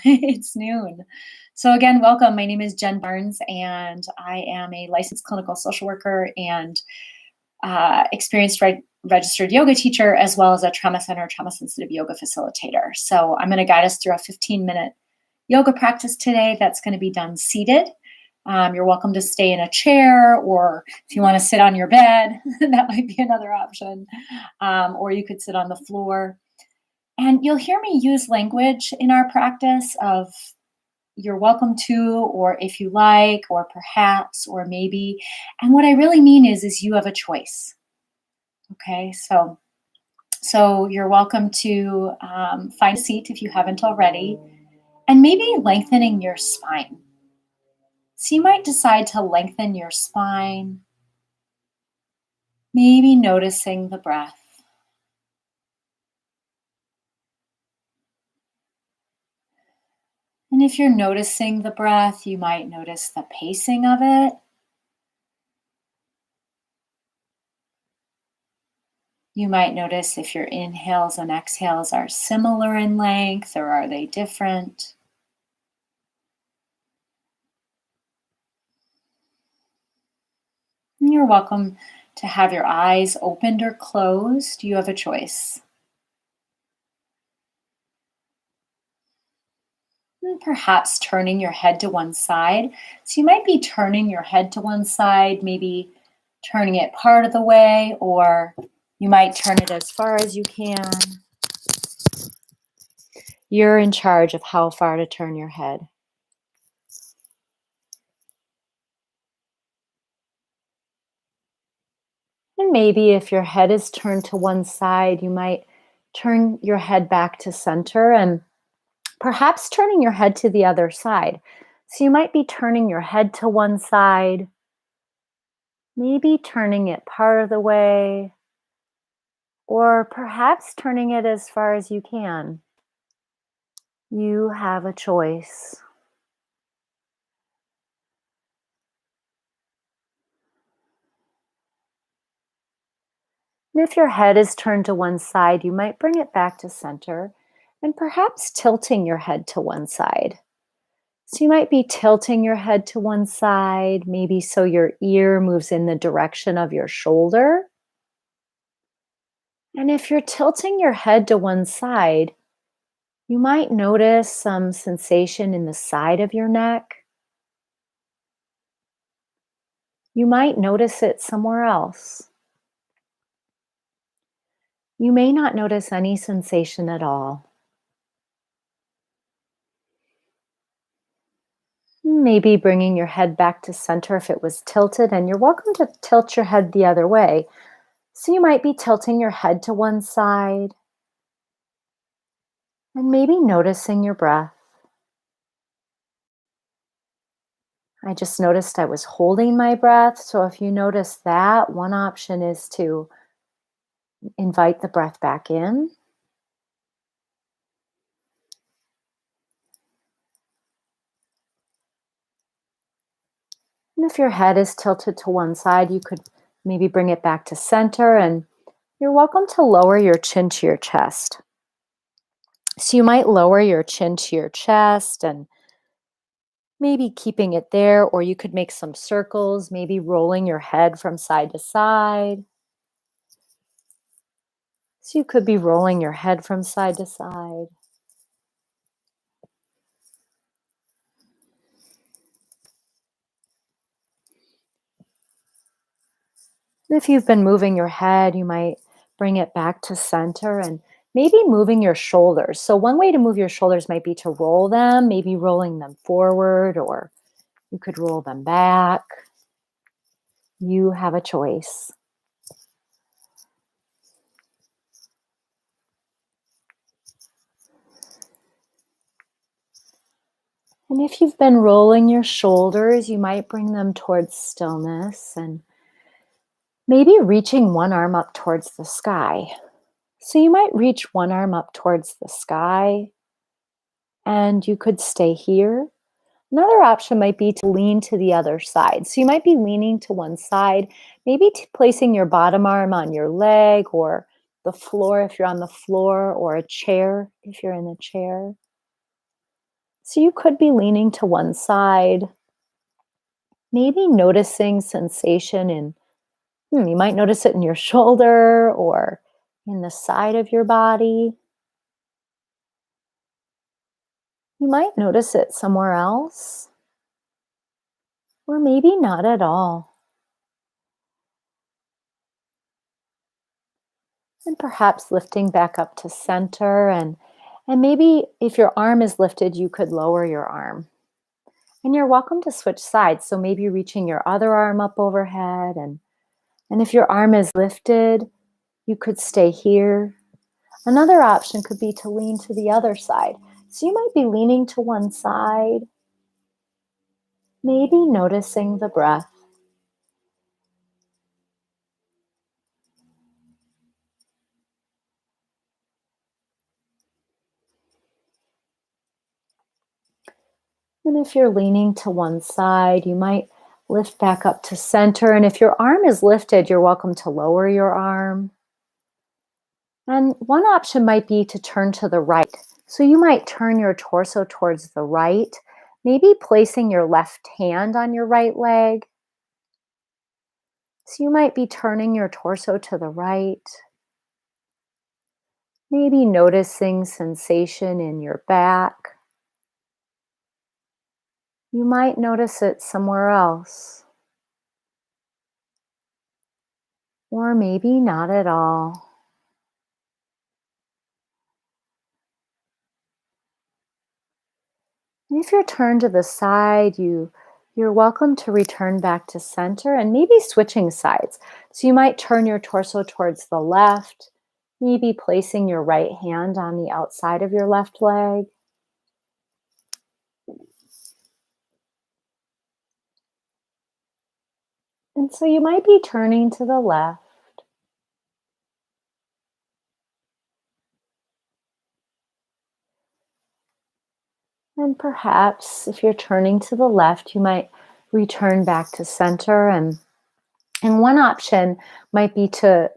It's noon. So, again, welcome. My name is Jen Barnes, and I am a licensed clinical social worker and experienced registered yoga teacher, as well as a trauma center, trauma sensitive yoga facilitator. So, I'm going to guide us through a 15-minute yoga practice today that's going to be done seated. You're welcome to stay in a chair, or if you want to sit on your bed, that might be another option. Or you could sit on the floor. And you'll hear me use language in our practice of you're welcome to, or if you like, or perhaps, or maybe. And what I really mean is you have a choice. Okay, so you're welcome to find a seat if you haven't already, and maybe lengthening your spine. So you might decide to lengthen your spine, maybe noticing the breath. And if you're noticing the breath, you might notice the pacing of it. You might notice if your inhales and exhales are similar in length or are they different. And you're welcome to have your eyes opened or closed. You have a choice. And perhaps turning your head to one side. So you might be turning your head to one side, maybe turning it part of the way, or you might turn it as far as you can. You're in charge of how far to turn your head. And maybe if your head is turned to one side, you might turn your head back to center and perhaps turning your head to the other side. So you might be turning your head to one side, maybe turning it part of the way, or perhaps turning it as far as you can. You have a choice. And if your head is turned to one side, you might bring it back to center and perhaps tilting your head to one side. So you might be tilting your head to one side, maybe so your ear moves in the direction of your shoulder. And if you're tilting your head to one side, you might notice some sensation in the side of your neck. You might notice it somewhere else. You may not notice any sensation at all. Maybe bringing your head back to center if it was tilted, and you're welcome to tilt your head the other way. So you might be tilting your head to one side and maybe noticing your breath. I just noticed I was holding my breath. So if you notice that, one option is to invite the breath back in. And if your head is tilted to one side, you could maybe bring it back to center, and you're welcome to lower your chin to your chest. So you might lower your chin to your chest and maybe keeping it there, or you could make some circles, maybe rolling your head from side to side. So you could be rolling your head from side to side. And if you've been moving your head, you might bring it back to center and maybe moving your shoulders. So one way to move your shoulders might be to roll them, maybe rolling them forward, or you could roll them back. You have a choice. And if you've been rolling your shoulders, you might bring them towards stillness and maybe reaching one arm up towards the sky. So you might reach one arm up towards the sky and you could stay here. Another option might be to lean to the other side. So you might be leaning to one side, maybe placing your bottom arm on your leg or the floor if you're on the floor, or a chair if you're in a chair. So you could be leaning to one side, maybe noticing sensation in, you might notice it in your shoulder or in the side of your body. You might notice it somewhere else, or maybe not at all. And perhaps lifting back up to center, and maybe if your arm is lifted, you could lower your arm. And you're welcome to switch sides. So maybe reaching your other arm up overhead, and if your arm is lifted, you could stay here. Another option could be to lean to the other side. So you might be leaning to one side, maybe noticing the breath. And if you're leaning to one side, you might lift back up to center. And if your arm is lifted, you're welcome to lower your arm. And one option might be to turn to the right. So you might turn your torso towards the right, maybe placing your left hand on your right leg. So you might be turning your torso to the right, maybe noticing sensation in your back. You might notice it somewhere else, or maybe not at all. And if you're turned to the side, you're welcome to return back to center and maybe switching sides. So you might turn your torso towards the left, maybe placing your right hand on the outside of your left leg. And so you might be turning to the left. And perhaps if you're turning to the left, you might return back to center. And one option might be to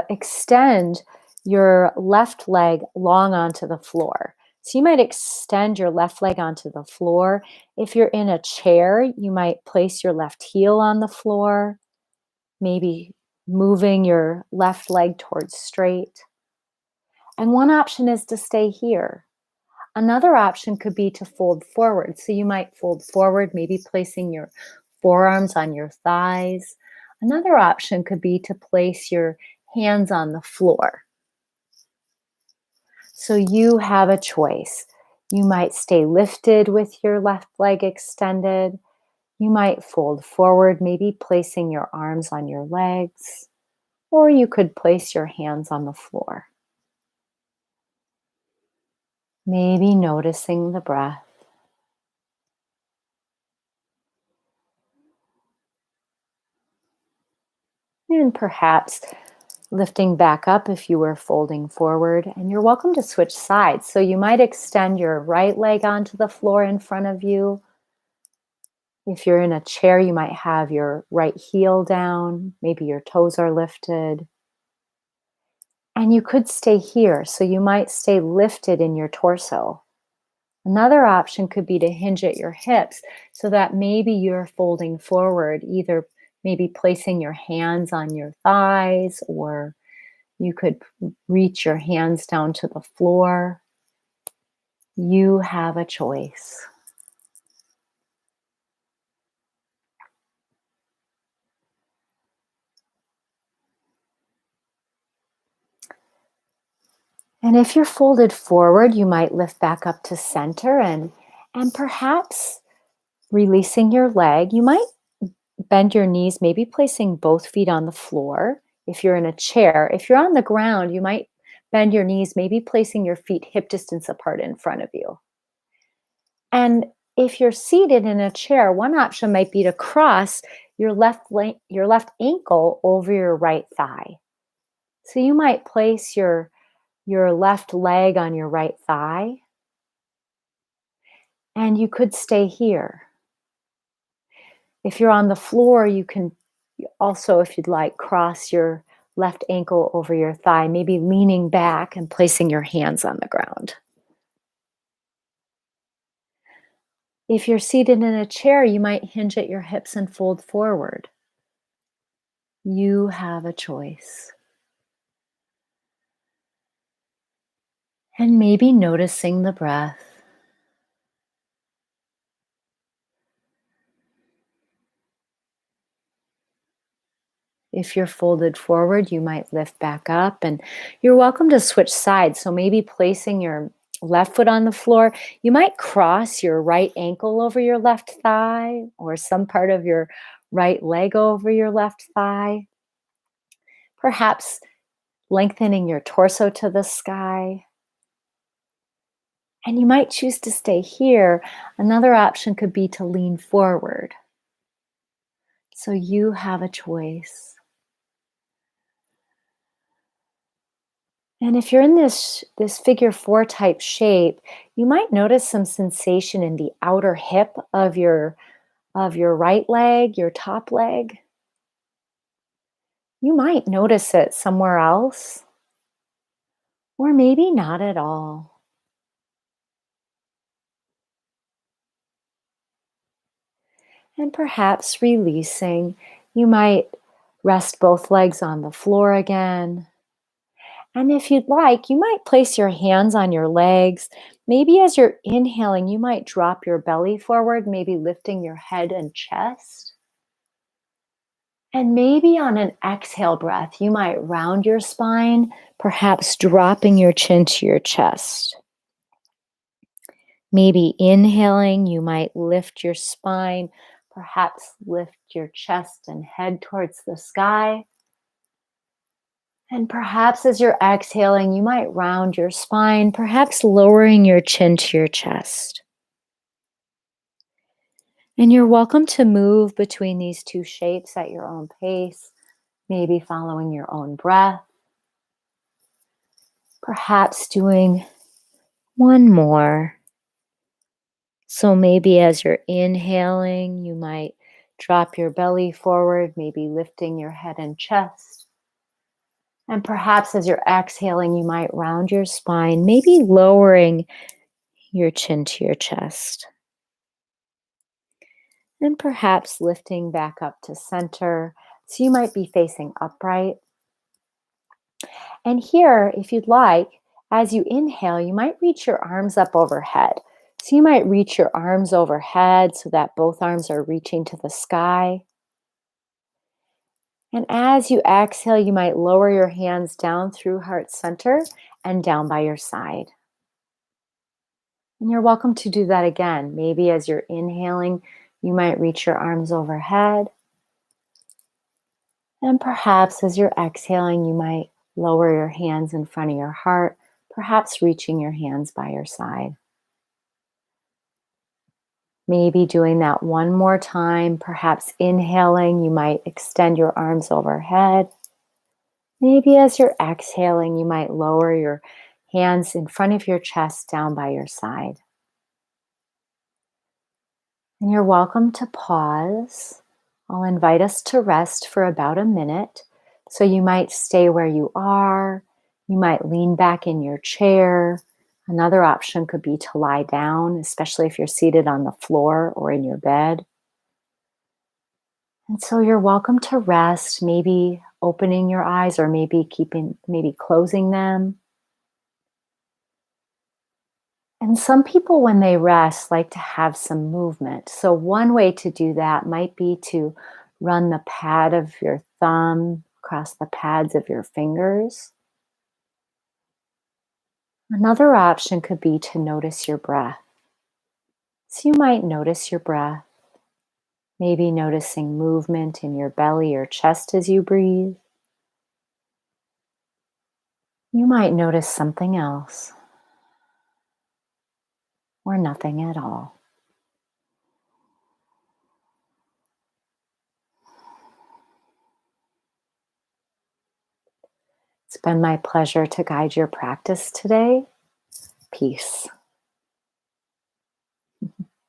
extend your left leg long onto the floor. So you might extend your left leg onto the floor. If you're in a chair, you might place your left heel on the floor, maybe moving your left leg towards straight. And one option is to stay here. Another option could be to fold forward. So you might fold forward, maybe placing your forearms on your thighs. Another option could be to place your hands on the floor. So you have a choice. You might stay lifted with your left leg extended. You might fold forward, maybe placing your arms on your legs, or you could place your hands on the floor. Maybe noticing the breath. And perhaps lifting back up if you were folding forward. And you're welcome to switch sides. So you might extend your right leg onto the floor in front of you. If you're in a chair, you might have your right heel down. Maybe your toes are lifted. And you could stay here. So you might stay lifted in your torso. Another option could be to hinge at your hips so that maybe you're folding forward, either maybe placing your hands on your thighs, or you could reach your hands down to the floor. You have a choice. And if you're folded forward, you might lift back up to center and perhaps releasing your leg. You might bend your knees, maybe placing both feet on the floor. If you're in a chair, if you're on the ground, you might bend your knees, maybe placing your feet hip distance apart in front of you. And if you're seated in a chair, one option might be to cross your left ankle over your right thigh. So you might place your left leg on your right thigh, and you could stay here. If you're on the floor, you can also, if you'd like, cross your left ankle over your thigh, maybe leaning back and placing your hands on the ground. If you're seated in a chair, you might hinge at your hips and fold forward. You have a choice. And maybe noticing the breath. If you're folded forward, you might lift back up, and you're welcome to switch sides. So maybe placing your left foot on the floor, you might cross your right ankle over your left thigh or some part of your right leg over your left thigh. Perhaps lengthening your torso to the sky. And you might choose to stay here. Another option could be to lean forward. So you have a choice. And if you're in this figure four type shape, you might notice some sensation in the outer hip of your right leg, your top leg. You might notice it somewhere else, or maybe not at all. And perhaps releasing, you might rest both legs on the floor again. And if you'd like, you might place your hands on your legs. Maybe as you're inhaling, you might drop your belly forward, maybe lifting your head and chest. And maybe on an exhale breath, you might round your spine, perhaps dropping your chin to your chest. Maybe inhaling, you might lift your spine, perhaps lift your chest and head towards the sky. And perhaps as you're exhaling, you might round your spine, perhaps lowering your chin to your chest. And you're welcome to move between these two shapes at your own pace, maybe following your own breath. Perhaps doing one more. So maybe as you're inhaling, you might drop your belly forward, maybe lifting your head and chest. And perhaps as you're exhaling, you might round your spine, maybe lowering your chin to your chest. And perhaps lifting back up to center. So you might be facing upright. And here, if you'd like, as you inhale, you might reach your arms up overhead. So you might reach your arms overhead so that both arms are reaching to the sky. And as you exhale, you might lower your hands down through heart center and down by your side. And you're welcome to do that again. Maybe as you're inhaling, you might reach your arms overhead. And perhaps as you're exhaling, you might lower your hands in front of your heart, perhaps reaching your hands by your side. Maybe doing that one more time, perhaps inhaling, you might extend your arms overhead. Maybe as you're exhaling, you might lower your hands in front of your chest down by your side. And you're welcome to pause. I'll invite us to rest for about a minute. So you might stay where you are. You might lean back in your chair. Another option could be to lie down, especially if you're seated on the floor or in your bed. And so you're welcome to rest, maybe opening your eyes or maybe closing them. And some people, when they rest, like to have some movement. So one way to do that might be to run the pad of your thumb across the pads of your fingers. Another option could be to notice your breath. So you might notice your breath, maybe noticing movement in your belly or chest as you breathe. You might notice something else or nothing at all. It's been my pleasure to guide your practice today. Peace.